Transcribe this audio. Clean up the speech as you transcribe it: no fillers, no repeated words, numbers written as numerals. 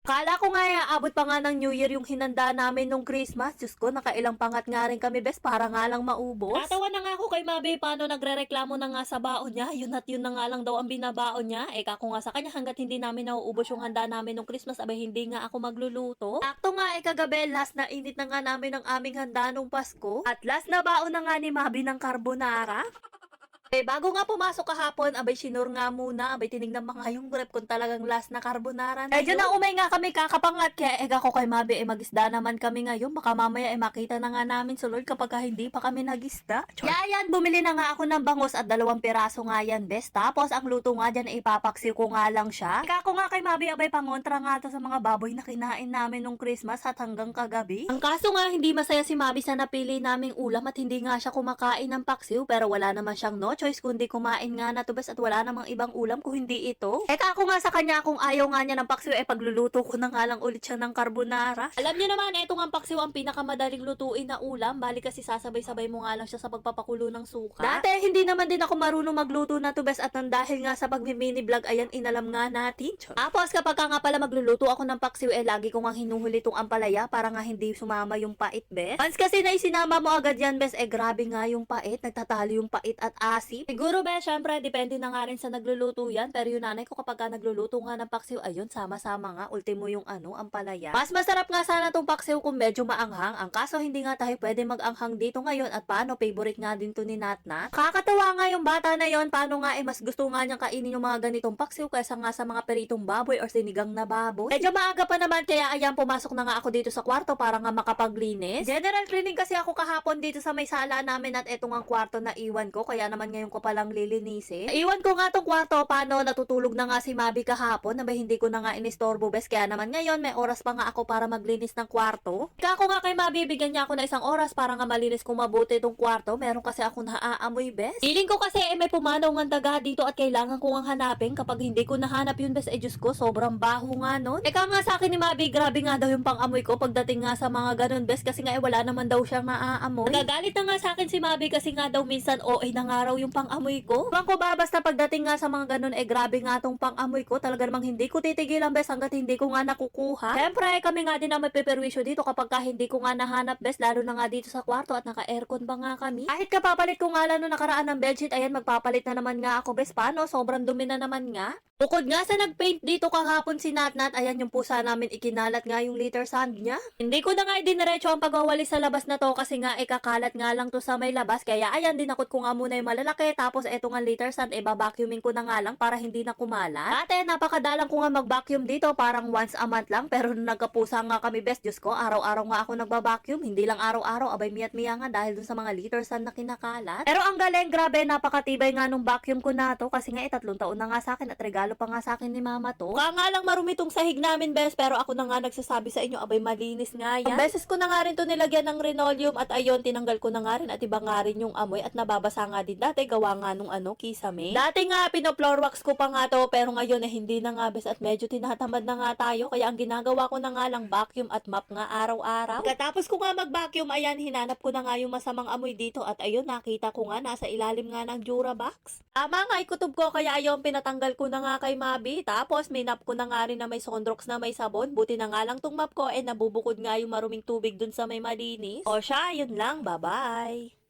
Kala ko nga abot pa nga ng New Year yung hinanda namin nung Christmas. Diyos ko, nakailang pangat nga rin kami, bes, para nga lang maubos. Natawa na nga ako kay Mabe, paano nagrereklamo na nga sa baon niya. Yun at yun na nga lang daw ang binabaon niya. Kako nga sa kanya, hanggat hindi namin nauubos yung handa namin nung Christmas, abay hindi nga ako magluluto. Akto nga kagabi, last na init na nga namin ang aming handa nung Pasko. At last na baon na nga ni Mabe ng carbonara. Bago nga pumasok kahapon, abay sinur nga muna, abay tinignan mga yung rep kung talagang last na carbonara na yun. Na umay nga kami kakapangat, kaya ako kay Mabe magisda naman kami ngayon, baka mamaya makita na nga namin sulod kapag hindi pa kami nagisda. Kaya yan, bumili na nga ako ng bangus at 2 piraso nga yan, bes. Tapos ang luto nga dyan, ipapaksiw ko nga lang siya. Ako nga kay Mabe, abay pangontra nga to sa mga baboy na kinain namin nung Christmas at hanggang kagabi. Ang kaso nga, hindi masaya si Mabe sa napili naming ulam at hindi nga siya kumakain ng paksiw, pero wala naman siyang no choice kundi kumain nga na to, bes, at wala namang ibang ulam kung hindi ito. Ako nga sa kanya, kung ayaw nga niya ng paksiw, pagluluto ko na nga lang ulit siya ng carbonara. Alam niyo naman, itong ang paksiw ang pinakamadaling lutuin na ulam, bali kasi sasabay-sabay mo nga lang siya sa pagpapakulo ng suka. Dati, hindi naman din ako marunong magluto na to, bes, at nang dahil nga sa pag-mini vlog, ayan, inalam nga natin. Tapos, kapag nga pala magluluto ako ng paksiw, lagi ko nga hinuhuli itong ampalaya para nga hindi sumama yung pait, bes. Once kasi na isinama mo agad yan, bes, grabe nga yung pait, nagtatalo yung pait at asim. Siguro, bes, syempre, depende na nga rin sa nagluluto yan, pero yung nanay ko kapag nagluluto nga ng paksiw, ayun, sama-sama nga, ultimo yung ampalaya. Mas masarap nga sana tong paksiw kung medyo maanghang, ang kaso hindi nga tayo pwede mag-anghang dito ngayon at paano, favorite nga din to ni Natnat. Kakatawa nga yung bata na yon, paano nga mas gusto nga niyang kainin yung mga ganitong paksiw kaysa nga sa mga peritong baboy or sinigang na baboy. Medyo maaga pa naman, kaya ayan, pumasok na nga ako dito sa kwarto para nga makapaglinis. General cleaning kasi ako kahapon dito sa may sala namin at etong ang kwarto na iwan ko, kaya naman ngayon ko palang lilinisin. Iwan ko nga tong kwarto, paano natutulog na nga si Mabi kahapon, na hindi ko na nga inistorbo, bes, kaya naman ngayon may oras pa nga ako para maglinis ng kwarto. Ako nga kay Mabi, bigyan niya ako na 1 oras para nga malinis ko mabuti itong kwarto, meron kasi ako naaamoy, bes. Feeling ko kasi may pumanaw ng daga dito at kailangan ko nga hanapin, kapag hindi ko nahanap yun, bes, Diyos ko, sobrang baho nga nun. Nga sa akin ni Mabi, grabe nga daw yung pang-amoy ko pagdating nga sa mga ganun, bes, kasi nga wala naman daw siyang naaamoy. Nagagalit na nga sa akin si Mabi kasi nga daw minsan na nga raw yung pang-amoy ko. Bang ko ba, basta pagdating nga sa mga ganun, grabe nga tong pang-amoy ko, talaga namang hindi ko titigilan, bes, hanggat hindi ko nga nakukuha. Siyempre, kami nga din ang may peperwisyo dito kapag hindi ko nga nahanap, bes, lalo na nga dito sa kwarto at naka-aircon ba nga kami. Kahit kapapalit ko nga lang nung nakaraan ng bedsheet, ayan, magpapalit na naman nga ako, bes, paano? Sobrang dumi na naman nga. Bukod nga sa nagpaint dito kahapon si Natnat, ayan yung pusa namin, ikinalat nga yung litter sand niya. Hindi ko na nga idiniretso ang pagwawalis sa labas na to kasi nga ikakalat nga lang to sa may labas, kaya ayan, dinakot ko nga muna yung malalaki, tapos eto nga litter sand, babacuuming ko na nga lang para hindi na kumalat. Dati, napakadalang ko nga mag-vacuum dito, parang once a month lang, pero nung nagkapusa nga kami, bes, Diyos ko, araw-araw nga ako nagba-vacuum, hindi lang araw-araw, abay miya't-miya nga dahil dun sa mga litter sand na kinakalat. Pero ang galing, grabe, napakatibay nga nung vacuum ko na to, kasi nga 3 taon na nga sa akin at regalo pa nga sa akin ni mama to. Baka nga lang marumi tong sahig namin, bes, pero ako na nga nagsasabi sa inyo, abay malinis nga yan. Ang beses ko na nga rin to nilagyan ng linoleum at ayun, tinanggal ko na nga rin at iba nga rin yung amoy at nababasa nga din dati, gawa nga nung kisame. Dati nga, pino-floor wax ko pa nga to, pero ngayon hindi na nga, bes, at medyo tinatamad na nga tayo, kaya ang ginagawa ko na nga lang vacuum at mop nga araw-araw. Katapos ko nga mag-vacuum, ayan, hinanap ko na nga yung masamang amoy dito at ayun, nakita ko nga nasa ilalim nga ng Durabox. Tama nga, ikutob ko, kaya ayun, pinatanggal ko na nga kay Mabi. Tapos, minap ko na nga rin na may Sondrox na may sabon. Buti na nga lang tong map ko, nabubukod nga yung maruming tubig dun sa may malinis. O siya, yun lang, bye-bye.